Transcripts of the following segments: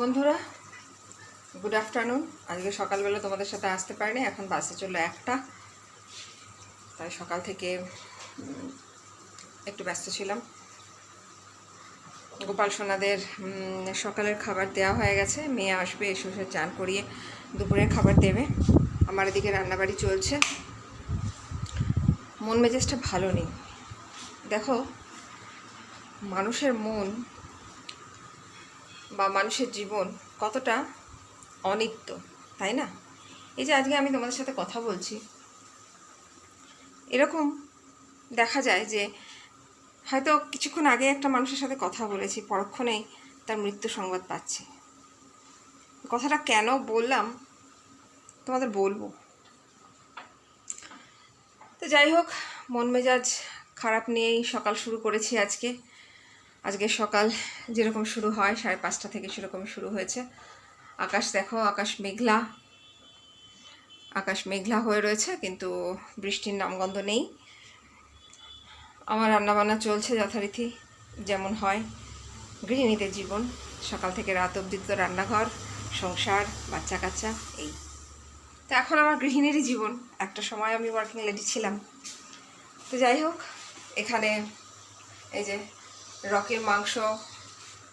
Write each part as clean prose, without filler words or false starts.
বন্ধুরা, good afternoon. আজকে সকালবেলা তোমাদের সাথে আসতে পারিনি, এখন বাসে চললো একটা, তাই সকাল থেকে একটু ব্যস্ত ছিলাম। গোপাল সোনাদের সকালের খাবার দেওয়া হয়ে গেছে, মেয়ে আসবে, এসে চান করিয়ে দুপুরের খাবার দেবে। আমার এদিকে রান্নাবাড়ি চলছে। মন মেজাজটা ভালো নেই। দেখো, মানুষের মন বা মানুষের জীবন কতটা অনিত্য, তাই না? এই যে আজকে আমি তোমাদের সাথে কথা বলছি, এরকম দেখা যায় যে হয়তো কিছুক্ষণ আগে একটা মানুষের সাথে কথা বলেছি, পরক্ষণেই তার মৃত্যু সংবাদ পাচ্ছি। কথাটা কেন বললাম তোমাদের বলবো। তো যাই হোক, মন মেজাজ খারাপ নিয়েই সকাল শুরু করেছি আজকে সকাল যেরকম শুরু হয় 5:30 থেকে সেরকম শুরু হয়েছে। আকাশ দেখো, আকাশ মেঘলা হয়ে রয়েছে, কিন্তু বৃষ্টির নামগন্ধ নেই। আমার রান্নাবান্না চলছে যথারীতি, যেমন হয় গৃহিণীদের জীবন। সকাল থেকে রাত অবধি তো রান্নাঘর, সংসার, বাচ্চা কাচ্চা, এই তো এখন আমার গৃহিণীরই জীবন। একটা সময় আমি ওয়ার্কিং লেডি ছিলাম। তো যাই হোক, এখানে এই যে রকের মাংস,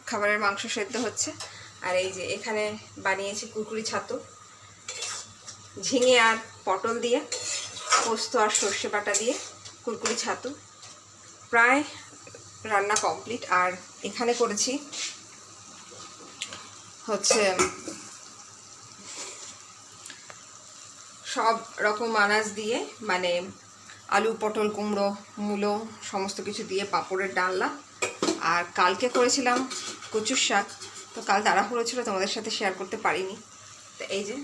খাবারের মাংস সেদ্ধ হচ্ছে। আর এই যে এখানে বানিয়েছি কুরকুরি ছাতু, ঝিঙে আর পটল দিয়ে, পোস্ত আর সর্ষে বাটা দিয়ে কুরকুরি ছাতু। প্রায় রান্না কমপ্লিট। আর এখানে করেছি হচ্ছে সব রকম আনাজ দিয়ে, মানে আলু, পটল, কুমড়ো, মূলো সমস্ত কিছু দিয়ে পাঁপড়ের ডালনা। আর কালকে করেছিলাম কচুর শাক, তো কাল তাড়াহুড়ো ছিল, তোমাদের সাথে শেয়ার করতে পারিনি। তো এই যে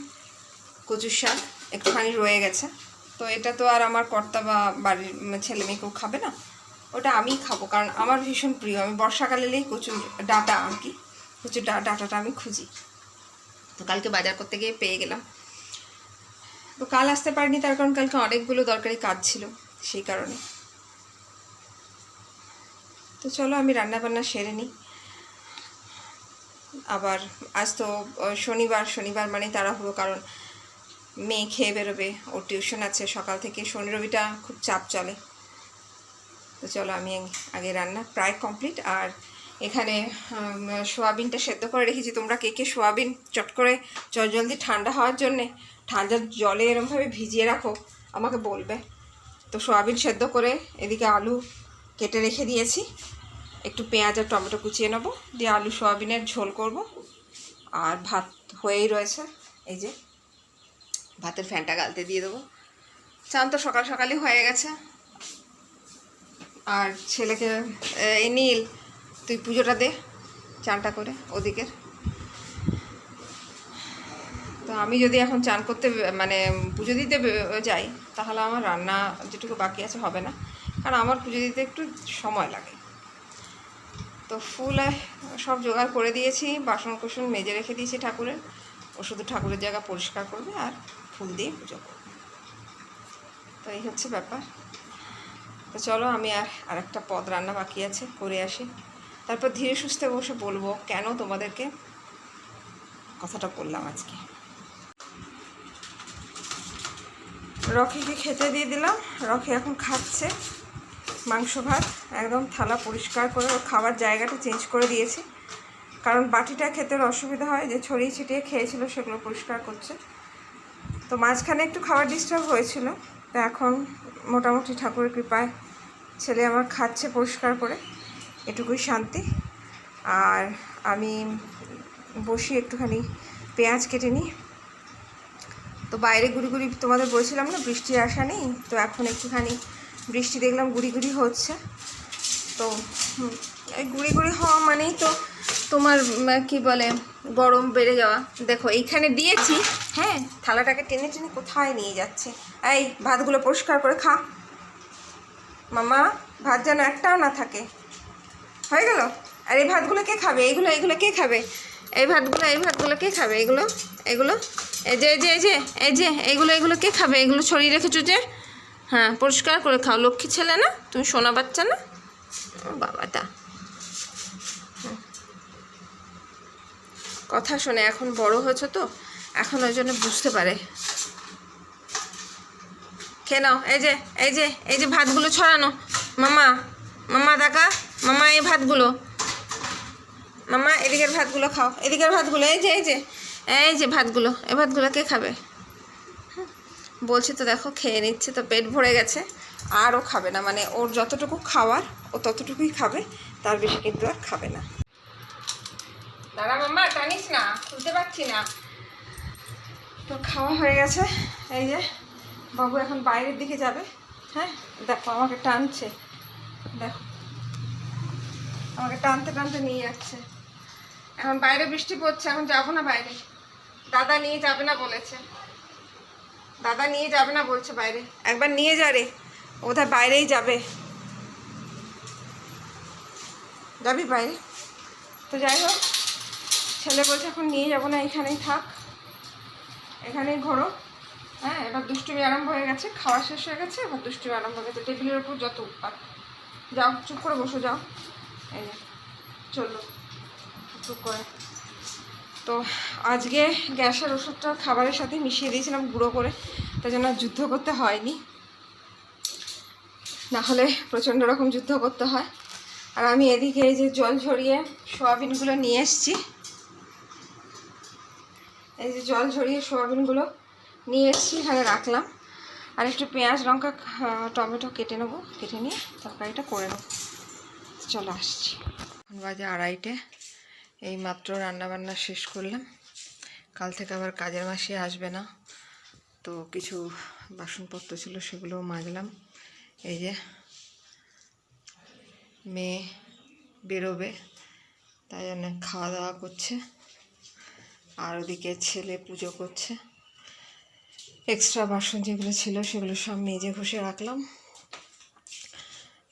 কচুর শাক একটুখানি রয়ে গেছে, তো এটা তো আর আমার কর্তা বা বাড়ির ছেলে মেয়ে কেউ খাবে না, ওটা আমিই খাবো, কারণ আমার ভীষণ প্রিয়। আমি বর্ষাকালে এলেই কচুর ডাঁটা, আর কি কচুর ডাঁটাটা আমি খুঁজি। তো কালকে বাজার করতে গিয়ে পেয়ে গেলাম। তো কাল আসতে পারিনি, তার কারণ কালকে অনেকগুলো দরকারি কাজ ছিল, সেই কারণে। তো চলো আমি রান্নাবান্না সেরে নিই। আবার আজ তো শনিবার মানে তাড়াহুড়ো, কারণ মেয়ে খেয়ে বেরোবে, ওর টিউশন আছে সকাল থেকে। শনি রবিটা খুব চাপ চলে। তো চলো আমি আগে রান্না প্রায় কমপ্লিট। আর এখানে সোয়াবিনটা সেদ্ধ করে রেখেছি। তোমরা কে কে সোয়াবিন চট করে জলদি ঠান্ডা হওয়ার জন্যে ঠান্ডা জলে এরমভাবে ভিজিয়ে রাখো, আমাকে বলবে। তো সোয়াবিন সেদ্ধ করে এদিকে আলু কেটে রেখে দিয়েছি, একটু পেঁয়াজ আর টমেটো কুচিয়ে নেবো, দিয়ে আলু সোয়াবিনের ঝোল করব। আর ভাত হয়েই রয়েছে, এই যে ভাতের ফ্যানটা গালতে দিয়ে দেবো। চান তো সকাল সকালই হয়ে গেছে। আর ছেলেকে এই নীল, তুই পুজোটা দে চানটা করে ওদিকের। তো আমি যদি এখন চান করতে মানে পুজো দিতে যাই, তাহলে আমার রান্না যেটুকু বাকি আছে হবে না, কারণ আমার পুজো দিতে একটু সময় লাগে। তো ফুল সব জোগাড় করে দিয়েছি, বাসন কুসন মেজে রেখে দিয়েছি ঠাকুরের। ও শুধু ঠাকুরের জায়গা পরিষ্কার করবে আর ফুল দিয়ে পুজো করবে। তো এই হচ্ছে ব্যাপার। তো চলো আমি আর একটা পদ রান্না বাকি আছে, করে আসি, তারপর ধীরে সুস্থে বসে বলবো কেন তোমাদেরকে কথাটা বললাম আজকে। রকিকে খেতে দিয়ে দিলাম, রকি এখন খাচ্ছে মাংস ভাত। একদম থালা পরিষ্কার করে ওর খাবার জায়গাটা চেঞ্জ করে দিয়েছি, কারণ বাটিটা খেতে অসুবিধা হয়, যে ছড়িয়ে ছিটিয়ে খেয়েছিল সেগুলো পরিষ্কার করছে। তো মাঝখানে একটু খাবার ডিস্টার্ব হয়েছিল, তো এখন মোটামুটি ঠাকুরের কৃপায় ছেলে আমার খাচ্ছে পরিষ্কার করে, এটুকুই শান্তি। আর আমি বসি একটুখানি পেঁয়াজ কেটে নিই। তো বাইরে গুড়ি তোমাদের বলছিলাম না বৃষ্টির আশা নেই, তো এখন একটুখানি বৃষ্টি দেখলাম গুড়ি হচ্ছে। তো এই গুড়ি হওয়া মানেই তো তোমার কি বলে গরম বেড়ে যাওয়া। দেখো এইখানে দিয়েছি, হ্যাঁ, থালাটাকে টেনে কোথায় নিয়ে যাচ্ছে। এই ভাতগুলো পরিষ্কার করে খা মামা, ভাত যেন একটাও না থাকে। হয়ে গেল? আর এই ভাতগুলো কে খাবে? এগুলো কে খাবে? এই ভাতগুলো কে খাবে? এগুলো এই যে এইগুলো কে খাবে? এগুলো ছড়িয়ে রেখেছো যে? হ্যাঁ, পরিষ্কার করে খাও, লক্ষ্মী ছেলে না তুমি, সোনা বাচ্চা না বাবাটা। কথা শোনে, এখন বড় হয়েছে তো, এখন ওই জন্য বুঝতে পারে। খেয়ে নাও। এই যে ভাতগুলো ছড়ানো। মামা, মামা দেখা, মামা এই ভাতগুলো, মামা এদিকের ভাতগুলো খাও, এদিকের ভাতগুলো, এই যে ভাতগুলো, এই ভাতগুলো কে খাবে? বলছি তো, দেখো খেয়ে নিচ্ছে, তো পেট ভরে গেছে, আরও খাবে না, মানে ওর যতটুকু খাওয়ার ও ততটুকুই খাবে, তার বেশি কিন্তু আর খাবে না। দাঁড়া মাম্মা, টানিস না, খুলতে পারছি না। তো খাওয়া হয়ে গেছে। এই যে বাবু এখন বাইরের দিকে যাবে। হ্যাঁ দেখো আমাকে টানছে, দেখো আমাকে টানতে টানতে নিয়ে যাচ্ছে। এখন বাইরে বৃষ্টি পড়ছে, এখন যাবো না বাইরে, দাদা নিয়ে যাবে না বলেছে, দাদা নিয়ে যাবে না বলছে বাইরে। একবার নিয়ে যা রে, ওদের বাইরেই যাবে, যাবি বাইরে? তো যাই হোক, ছেলে বলছে এখন নিয়ে যাবো না, এখানেই থাক, এখানেই ঘোরো। হ্যাঁ এবার দুষ্টুমি আরম্ভ হয়ে গেছে, খাওয়া শেষ হয়ে গেছে, এবার দুষ্টুমি আরম্ভ হয়ে গেছে, টেবিলের উপর যত উৎপাত। যাও চুপ করে বসো, যাও। এই যে চললো চুপ করে। তো আজকে গ্যাসের ওষুধটা খাবারের সাথে মিশিয়ে দিয়েছিলাম গুঁড়ো করে, তাই জন্য যুদ্ধ করতে হয়নি, না হলে প্রচণ্ড রকম যুদ্ধ করতে হয়। আর আমি এদিকে এই যে জল ঝরিয়ে সোয়াবিনগুলো নিয়ে এসেছি, এই যে জল ঝরিয়ে সোয়াবিনগুলো নিয়ে এসেছি, এখানে রাখলাম। আর একটু পেঁয়াজ লঙ্কা টমেটো কেটে নেবো, কেটে নিয়ে তরকারিটা করে নেবো। চলো আসছি। এখন বাজে 2:30, এই মাত্র রান্নাবান্না শেষ করলাম। কাল থেকে আবার কাজের মাসি আসবে না, তো কিছু বাসনপত্র ছিল সেগুলোও মাজলাম। এই যে মেয়ে বেরোবে, তাই জন্য খাওয়া দাওয়া করছে, আর ওদিকে ছেলে পুজো করছে। এক্সট্রা বাসন যেগুলো ছিল সেগুলো সব মেজে ঘষে রাখলাম।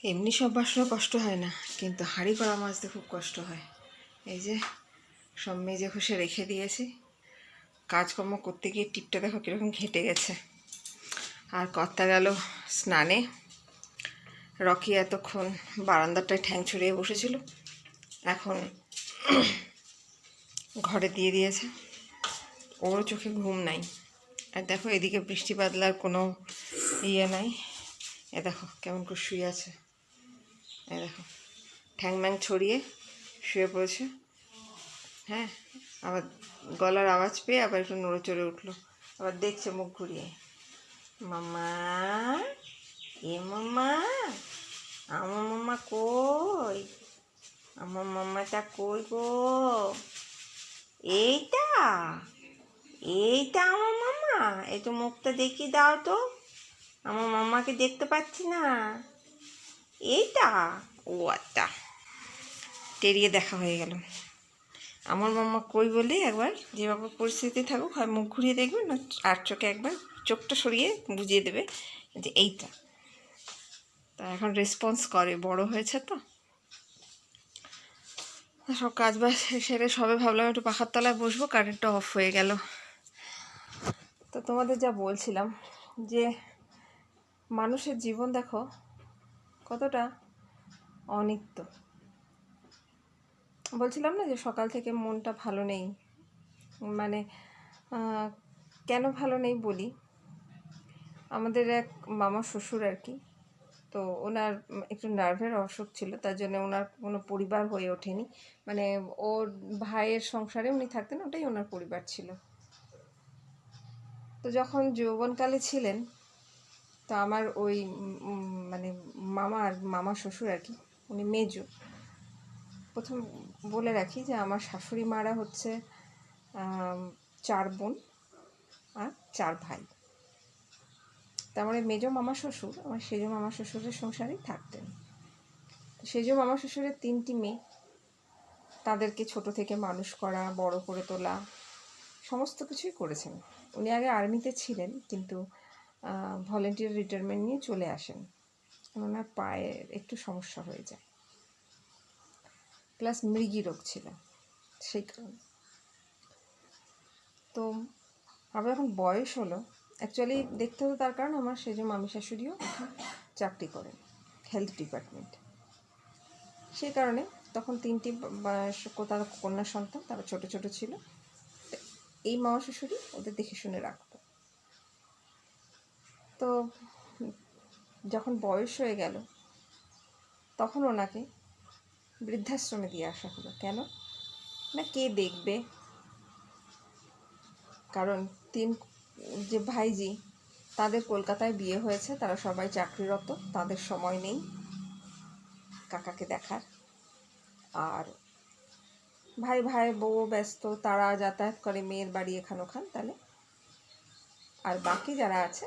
এমনি সব বাসনও কষ্ট হয় না, কিন্তু হাঁড়ি কড়া মাজতে খুব কষ্ট হয়। এই যে সব মেজে ঘষে রেখে দিয়েছি। কাজকর্ম করতে গিয়ে টিপটা দেখো কীরকম ঘেঁটে গেছে। আর কর্তা গেল স্নানে, রকি এতক্ষণ বারান্দাটায় ঠ্যাং ছড়িয়ে বসেছিল, এখন ঘরে দিয়ে দিয়েছে, ওরও চোখে ঘুম নাই। আর দেখো এদিকে বৃষ্টি বাদলার কোনো ইয়ে নাই, এ দেখো কেমন করে শুয়ে আছে, এ দেখো ঠ্যাং ম্যাং ছড়িয়ে শুয়ে পড়েছে। হ্যাঁ আবার গলার আওয়াজ পেয়ে আবার একটু নড়ে চড়ে উঠলো, আবার দেখছে মুখ ঘুরিয়ে, মামা এ মামা, আমার মামা কই, আমার মামাটা কই গো, এইটা এইটা আমার মামা, এই তো মুখটা দেখিয়ে দাও তো, আমার মামাকে দেখতে পাচ্ছি না, এইটা, ও আচ্ছা, টেরিয়ে দেখা হয়ে গেল। আমার মামা কই বলে একবার যেভাবে পরিস্থিতি থাকুক, হয় মুখ ঘুরিয়ে দেখবে, না আর চোখে একবার চোখটা সরিয়ে বুঝিয়ে দেবে যে এইটা। তা এখন রেসপন্স করে, বড় হয়েছে তো। সব কাজ বাজ সেরে সবে ভাবলাম একটু পাখার তলায় বসবো, কারেন্টটা অফ হয়ে গেল। তো তোমাদের যা বলছিলাম যে মানুষের জীবন দেখো কতটা অনিত্য। বলছিলাম না যে সকাল থেকে মনটা ভালো নেই, মানে কেন ভালো নেই বলি, আমাদের এক মামা শ্বশুর আর কি, তো ওনার একটু নার্ভের অসুখ ছিল, তার জন্য ওনার কোনো পরিবার হয়ে ওঠেনি, মানে ওর ভাইয়ের সংসারে উনি থাকতেন, ওটাই ওনার পরিবার ছিল। তো যখন যৌবনকালে ছিলেন, তো আমার ওই মানে মামা শ্বশুর আর কি, উনি মেজো। প্রথম বলে রাখি যে আমার শাশুড়ি মারা হচ্ছে 4 বোন আর 4 ভাই, তার মানে মেজো মামা শ্বশুর আমার সেজো মামা শ্বশুরের সংসারেই থাকতেন। সেজো মামা শ্বশুরের 3টি মেয়ে, তাদেরকে ছোট থেকে মানুষ করা, বড় করে তোলা, সমস্ত কিছুই করেছেন। উনি আগে আর্মিতে ছিলেন, কিন্তু ভলেন্টিয়ার রিটায়ারমেন্ট নিয়ে চলে আসেন, ওনার পায়ে একটু সমস্যা হয়ে যায়, প্লাস মৃগী রোগ ছিল সেই কারণে। তো আবার এখন বয়স হলো, অ্যাকচুয়ালি দেখতে হতো, তার কারণ আমার সেজো মামি শাশুড়িও চাকরি করেন হেলথ ডিপার্টমেন্ট, সেই কারণে তখন 3টি তার কন্যা সন্তান, তারা ছোট ছোট ছিল। এই মামা শ্বশুরই ওদের দেখে শুনে রাখতো। তো যখন বয়স হয়ে গেল তখন ওনাকে বৃদ্ধাশ্রমে দিয়ে আসা হলো। কেন না, কে দেখবে? কারণ যে ভাইজি, তাদের কলকাতায় বিয়ে হয়েছে, তারা সবাই চাকরিরত, তাদের সময় নেই কাকাকে দেখার। আর ভাই বউ ব্যস্ত, তারা যাতায়াত করে মেয়ের বাড়ি এখান ওখান, তাহলে আর বাকি যারা আছে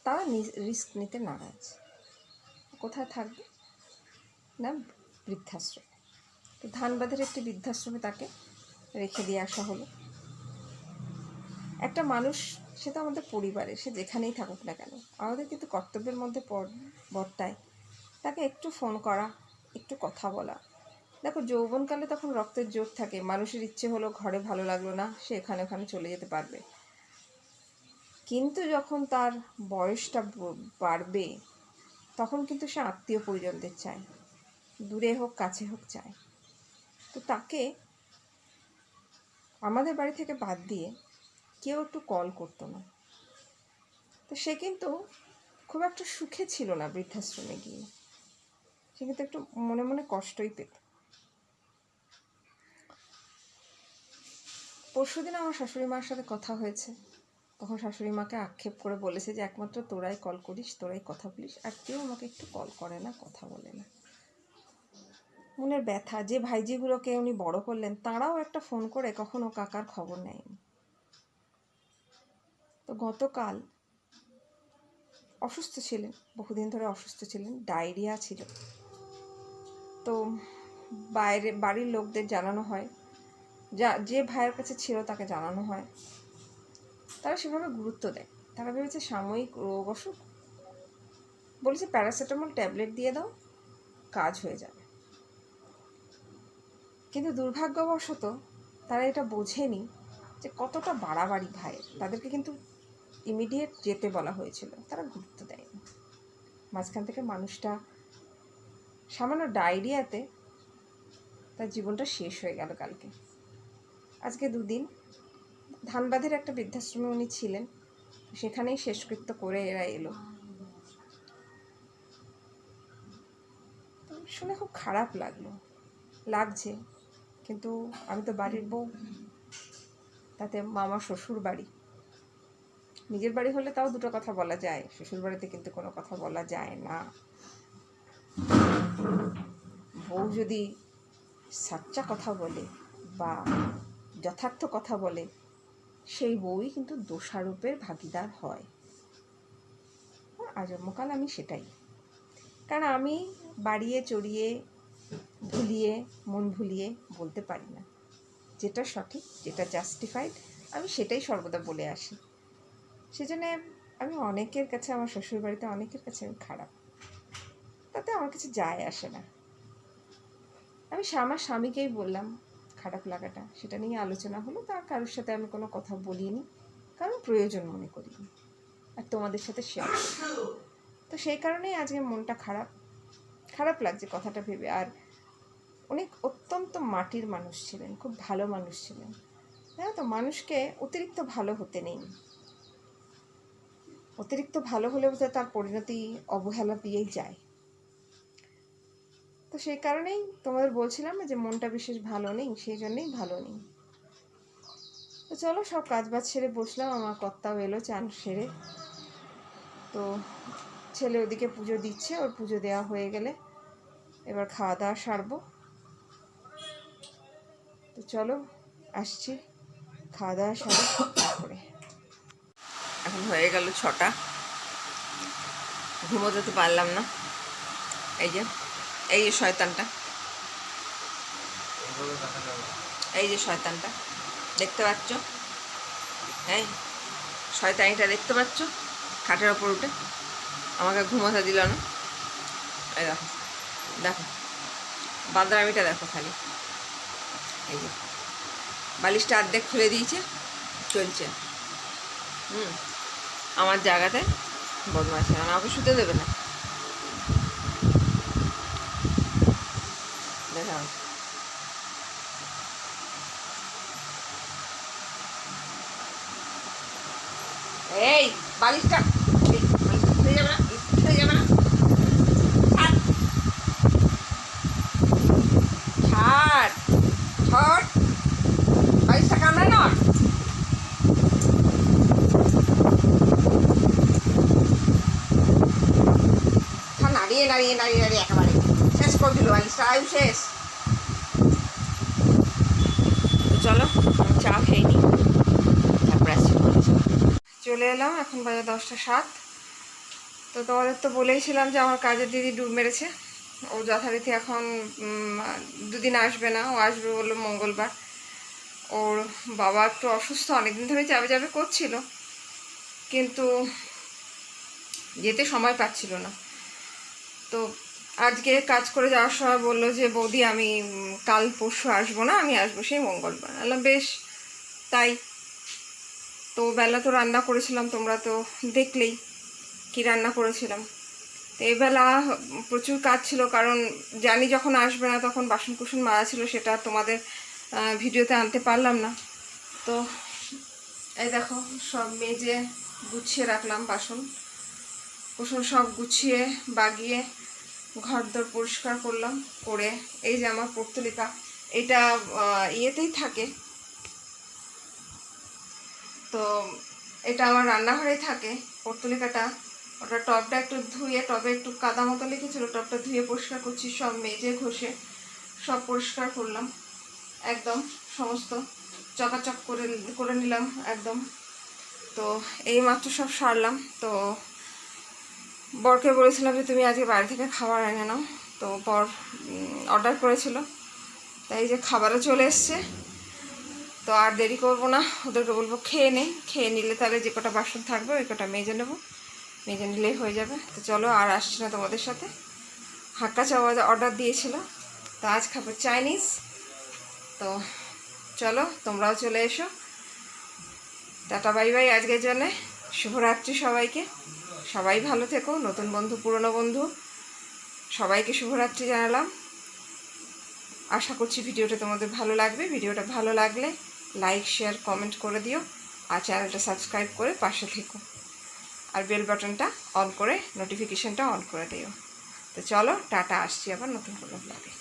তারা রিস্ক নিতে নারাজ। কোথায় থাকবে না, বৃদ্ধাশ্রমে। তো ধানবাদের একটি বৃদ্ধাশ্রমে তাকে রেখে দিয়ে আসা হলো। একটা মানুষ, সে তো আমাদের পরিবারে, সে যেখানেই থাকুক না কেন, আমাদের কিন্তু কর্তব্যের মধ্যে বর্তায় তাকে একটু ফোন করা, একটু কথা বলা। দেখো, যৌবনকালে তখন রক্তের জোর থাকে, মানুষের ইচ্ছে হলো ঘরে ভালো লাগলো না, সে এখানে ওখানে চলে যেতে পারবে। কিন্তু যখন তার বয়সটা বাড়বে তখন কিন্তু সে আত্মীয় পরিজনদের চায়, দূরে হোক কাছে হোক চায়। তো তাকে আমাদের বাড়ি থেকে বাদ দিয়ে কেউ একটু কল করতো না। তো সে কিন্তু খুব একটা সুখে ছিল না বৃদ্ধাশ্রমে গিয়ে, সে কিন্তু একটু মনে মনে কষ্টই পেত। পরশুদিন আমার শাশুড়ি মার সাথে কথা হয়েছে, তখন শাশুড়ি মাকে আক্ষেপ করে বলেছে যে একমাত্র তোরাই কল করিস, তোরাই কথা বলিস, আর কেউ আমাকে একটু কল করে না, কথা বলে না। মনের ব্যথা। যে ভাইজিগুলোকে উনি বড় করলেন তারাও একটা ফোন করে কখনো কাকার খবর নেয়নি। তো গতকাল অসুস্থ ছিলেন, বহুদিন ধরে অসুস্থ ছিলেন, ডায়রিয়া ছিল। তো বাড়ির লোকদের জানানো হয়, যে ভাইয়ের কাছে ছিল তাকে জানানো হয়। তারা সেভাবে গুরুত্ব দেয়, তারা ভেবেছে সাময়িক রোগ অসুখ, বলেছে প্যারাসিটামল ট্যাবলেট দিয়ে দাও, কাজ হয়ে যাবে। কিন্তু দুর্ভাগ্যবশত তারা এটা বোঝেনি যে কতটা বাড়াবাড়ি ভাইয়ের। তাদেরকে কিন্তু ইমিডিয়েট যেতে বলা হয়েছিল, তারা গুরুত্ব দেয়নি। মাঝখান থেকে মানুষটা সামান্য ডায়রিয়াতে তার জীবনটা শেষ হয়ে গেল কালকে। আজকে 2 দিন ধানবাদের একটা বৃদ্ধাশ্রমে উনি ছিলেন, সেখানেই শেষকৃত্য করে এরা এলো। শুনে খুব খারাপ লাগছে, কিন্তু আমি তো বাড়ির বউ, তাতে মামা শ্বশুর বাড়ি। নিজের বাড়ি হলে তাও 2টো কথা বলা যায়, শ্বশুর বাড়িতে কিন্তু কোনো কথা বলা যায় না। বউ যদি সাচ্চা কথা বলে বা যথার্থ কথা বলে, সেই বউই কিন্তু দোষারোপের ভাগিদার হয়। আজন্মকাল আমি সেটাই, কারণ আমি বাড়িয়ে চড়িয়ে ভুলিয়ে মন ভুলিয়ে বলতে পারি না। যেটা সঠিক, যেটা জাস্টিফাইড, আমি সেটাই সর্বদা বলে আসি। সেজন্য আমি অনেকের কাছে, আমার শ্বশুরবাড়িতে অনেকের কাছে আমি খারাপ, তাতে আমার কিছু যায় আসে না। আমি আমার স্বামীকেই বললাম খারাপ লাগাটা, সেটা নিয়ে আলোচনা হলো, তার কারোর সাথে আমি কোনো কথা বলিনি, কারণ প্রয়োজন মনে করিনি, আর তোমাদের সাথে শেয়ার করি। তো সেই কারণেই আজকে মনটা খারাপ লাগছে কথাটা ভেবে। আর উনি অত্যন্ত মাটির মানুষ ছিলেন, খুব ভালো মানুষ ছিলেন। হ্যাঁ, তো মানুষকে অতিরিক্ত ভালো হতে নেই, অতিরিক্ত ভালো হলে বোধ হয় তার পরিণতি অবহেলা দিয়েই যায়। তো সেই কারণেই তোমাদের বলছিলাম যে মনটা বিশেষ ভালো নেই, সেই জন্যেই ভালো নেই। তো চলো, সব কাজবাজ সেরে বসলাম, আমার কর্তাও এলো চান সেরে। তো ছেলে ওদিকে পুজো দিচ্ছে, ওর পুজো দেওয়া হয়ে গেলে এবার খাওয়া দাওয়া সারবো। তো চলো আসছি, খাওয়া দাওয়া সারি তারপরে। এখন হয়ে গেল 6টা, ঘুমোতে তো পারলাম না। এই যে শয়তানটা, এই যে শয়তানটা দেখতে পাচ্ছ, এই শয়তানিটা দেখতে পাচ্ছ, খাটের ওপর উঠে আমাকে ঘুমোতে দিল না। এই দেখো দেখো বাদরামিটা দেখো খালি। এই যে বালিশটা অর্ধেক খুলে দিয়েছে, চলছে আমার জায়গাতে বদমাইশি, আমাকে শুতে দেবে না। এই বালিশটা যাবে না, যাবে না, ছাড় ছাড়, বালিশটা কামড়ে না। নাড়িয়ে নাড়িয়ে নাড়িয়ে নাড়িয়ে একেবারে শেষ করে দিল বালিশটা, আয়ু শেষ। চলো চা খেয়ে নিই, তারপরে আসছি। চলে এলাম, এখন বাজে 10টা 7। তো তোমাদের তো বলেইছিলাম যে আমার কাজের দিদি ডুব মেরেছে। ও যথারীতি এখন 2 দিন আসবে না, ও আসবে বললো মঙ্গলবার। ওর বাবা একটু অসুস্থ, অনেকদিন ধরে যাবে যাবে করছিল, কিন্তু যেতে সময় পাচ্ছিল না। তো আজকে কাজ করে যাওয়ার সময় বললো যে বৌদি আমি কাল পরশু আসবো না, আমি আসবো সেই মঙ্গলবার। বললাম বেশ তাই। তো বেলা তো রান্না করেছিলাম, তোমরা তো দেখলেই কি রান্না করেছিলাম। তো এই বেলা প্রচুর কাজ ছিল, কারণ জানি যখন আসবে না তখন বাসন কুসন মাজা ছিল, সেটা তোমাদের ভিডিওতে আনতে পারলাম না। তো এই দেখো সব মেজে গুছিয়ে রাখলাম, বাসন কুসন সব গুছিয়ে বাগিয়ে ঘরদোর পরিষ্কার করলাম। করে এই যে আমার পর্তুলিকা, এটা ইয়েতেই থাকে, তো এটা আমার রান্নাঘরেই থাকে পর্তুলিকাটা। ওটা টবটা একটু ধুয়ে, টবে একটু কাদা মতো লেগেছিলো, টবটা ধুয়ে পরিষ্কার করছি, সব মেজে ঘষে সব পরিষ্কার করলাম, একদম সমস্ত চকাচক করে নিলাম একদম। তো এই মাত্র সব সারলাম। তো বরকে বলেছিলাম যে তুমি আজকে বাইরে থেকে খাবার এনে নাও, তো বর অর্ডার করেছিল, তাই যে খাবারও চলে এসছে। তো আর দেরি করবো না, ওদেরকে বলবো খেয়ে নে, খেয়ে নিলে তাহলে যে কটা বাসন থাকবে ওই কটা মেজে নেবো, মেজে নিলেই হয়ে যাবে। তো চলো, আর আসছি না তোমাদের সাথে। হাক্কা চাওয়া অর্ডার দিয়েছিল, তো আজ খাবো চাইনিজ। তো চলো তোমরাও চলে এসো। টাটা বাই বাই আজকের জন্যে, শুভরাত্রি সবাইকে। সবাই ভালো থেকো, নতুন বন্ধু পুরনো বন্ধু সবাইকে শুভরাত্রি জানালাম। আশা করছি ভিডিওটা তোমাদের ভালো লাগবে। ভিডিওটা ভালো লাগলে লাইক শেয়ার কমেন্ট করে দিও, আর চ্যানেলটা সাবস্ক্রাইব করে পাশে থেকো, আর বেল বাটনটা অন করে নোটিফিকেশানটা অন করে দিও। তো চলো টাটা, আসছি আবার নতুন কোনো ব্লগে।